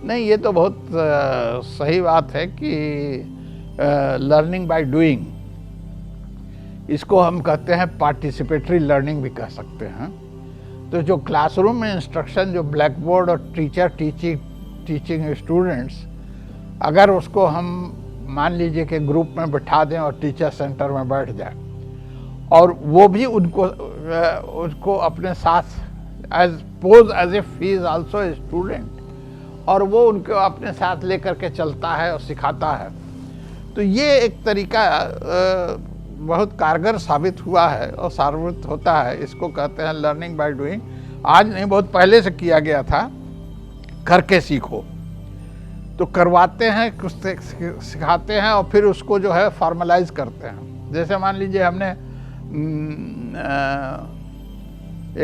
नहीं, ये तो बहुत सही बात है कि लर्निंग बाय डूइंग, इसको हम कहते हैं पार्टिसिपेटरी लर्निंग भी कह सकते हैं। तो जो क्लासरूम में इंस्ट्रक्शन, जो ब्लैक बोर्ड और टीचर टीचिंग स्टूडेंट्स, अगर उसको हम मान लीजिए कि ग्रुप में बिठा दें और टीचर सेंटर में बैठ जाए और वो भी उनको अपने साथ as if he is also a student, और वो उनको अपने साथ लेकर के चलता है और सिखाता है, तो ये एक तरीका बहुत कारगर साबित हुआ है और साबित होता है। इसको कहते हैं लर्निंग बाय डूइंग। आज नहीं, बहुत पहले से किया गया था, करके सीखो। तो करवाते हैं, कुछ सिखाते हैं और फिर उसको जो है फॉर्मलाइज करते हैं। जैसे मान लीजिए हमने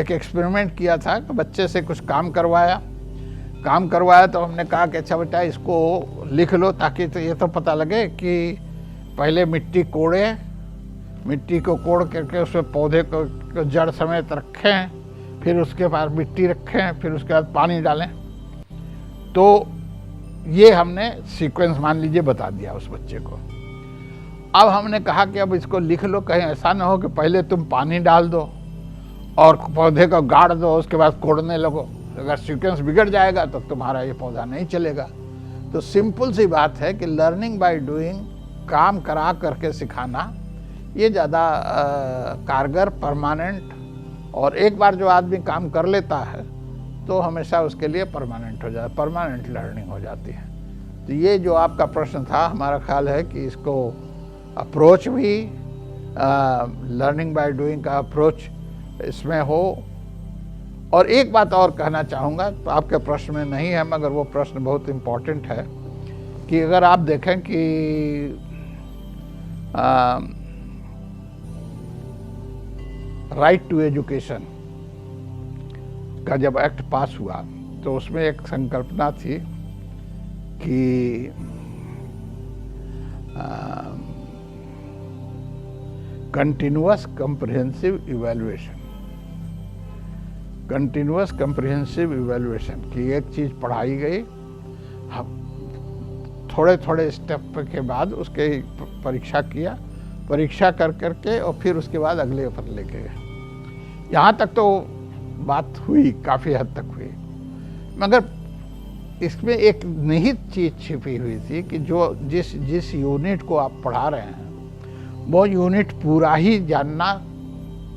एक एक्सपेरिमेंट किया था कि बच्चे से कुछ काम करवाया तो हमने कहा कि अच्छा बेटा इसको लिख लो, ताकि तो ये तो पता लगे कि पहले मिट्टी को कोड़ करके उसमें पौधे को जड़ समेत रखें, फिर उसके बाद मिट्टी रखें, फिर उसके बाद पानी डालें। तो ये हमने सीक्वेंस मान लीजिए बता दिया उस बच्चे को। अब हमने कहा कि अब इसको लिख लो, कहीं ऐसा ना हो कि पहले तुम पानी डाल दो और पौधे को गाड़ दो, उसके बाद कोड़ने लगो। अगर सीक्वेंस बिगड़ जाएगा तो तुम्हारा ये पौधा नहीं चलेगा। तो सिंपल सी बात है कि लर्निंग बाय डूइंग, काम करा करके सिखाना, ये ज़्यादा कारगर, परमानेंट, और एक बार जो आदमी काम कर लेता है तो हमेशा उसके लिए परमानेंट लर्निंग हो जाती है। तो ये जो आपका प्रश्न था, हमारा ख्याल है कि इसको अप्रोच भी लर्निंग बाय डूइंग का अप्रोच इसमें हो। और एक बात और कहना चाहूँगा, तो आपके प्रश्न में नहीं है मगर वो प्रश्न बहुत इम्पोर्टेंट है, कि अगर आप देखें कि राइट टू एजुकेशन का जब एक्ट पास हुआ तो उसमें एक संकल्पना थी कि कंटिन्यूअस कम्प्रिहेंसिव इवैल्यूएशन की एक चीज़ पढ़ाई गई, थोड़े थोड़े स्टेप के बाद उसके परीक्षा किया, परीक्षा कर करके और फिर उसके बाद अगले पर लेके गए। यहाँ तक तो बात हुई, काफ़ी हद तक हुई, मगर इसमें एक निहित चीज़ छिपी हुई थी कि जो जिस यूनिट को आप पढ़ा रहे हैं वो यूनिट पूरा ही जानना,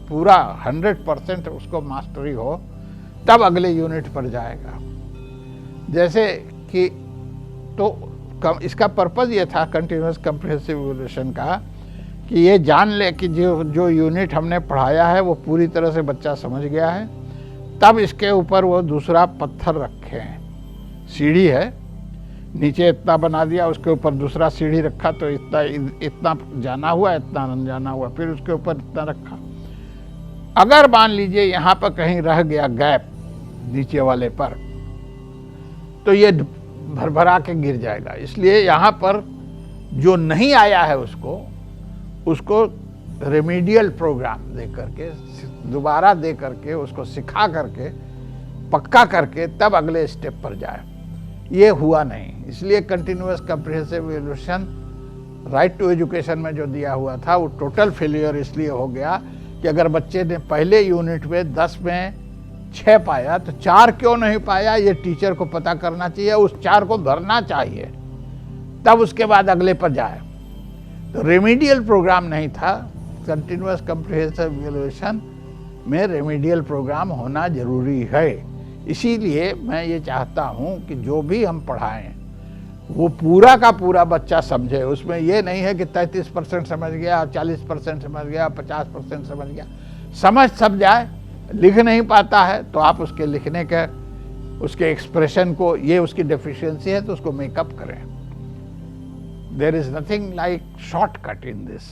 पूरा 100% उसको मास्टरी हो, तब अगले यूनिट पर जाएगा। जैसे कि तो इसका पर्पज़ ये था कंटिन्यूअस कम्प्रिहेंसिव इवैल्यूएशन का, कि ये जान ले कि जो यूनिट हमने पढ़ाया है वो पूरी तरह से बच्चा समझ गया है, तब इसके ऊपर वो दूसरा पत्थर रखें। सीढ़ी है, नीचे इतना बना दिया, उसके ऊपर दूसरा सीढ़ी रखा, तो इतना जाना हुआ, इतना अनजाना हुआ, फिर उसके ऊपर इतना रखा। अगर मान लीजिए यहाँ पर कहीं रह गया गैप नीचे वाले पर, तो ये भरभरा के गिर जाएगा। इसलिए यहाँ पर जो नहीं आया है उसको रेमेडियल प्रोग्राम दे करके, दोबारा दे करके, उसको सिखा करके, पक्का करके, तब अगले स्टेप पर जाए। ये हुआ नहीं, इसलिए continuous comprehensive evaluation right to education में जो दिया हुआ था वो टोटल फेलियर इसलिए हो गया कि अगर बच्चे ने पहले यूनिट में 10 में 6 पाया तो 4 क्यों नहीं पाया, ये टीचर को पता करना चाहिए, उस 4 को भरना चाहिए, तब उसके बाद अगले पर जाए। तो रेमेडियल प्रोग्राम नहीं था। कंटिन्यूअस कम्प्रिहेंसिव इवैल्यूएशन में रेमेडियल प्रोग्राम होना जरूरी है। इसीलिए मैं ये चाहता हूँ कि जो भी हम पढ़ाएं वो पूरा का पूरा बच्चा समझे। उसमें ये नहीं है कि 33% समझ गया, 40% समझ गया, 50% समझ गया। समझ सब जाए, लिख नहीं पाता है तो आप उसके लिखने के, उसके एक्सप्रेशन को, ये उसकी डेफिशिएंसी है तो उसको मेकअप करें। There is nothing like shortcut in this.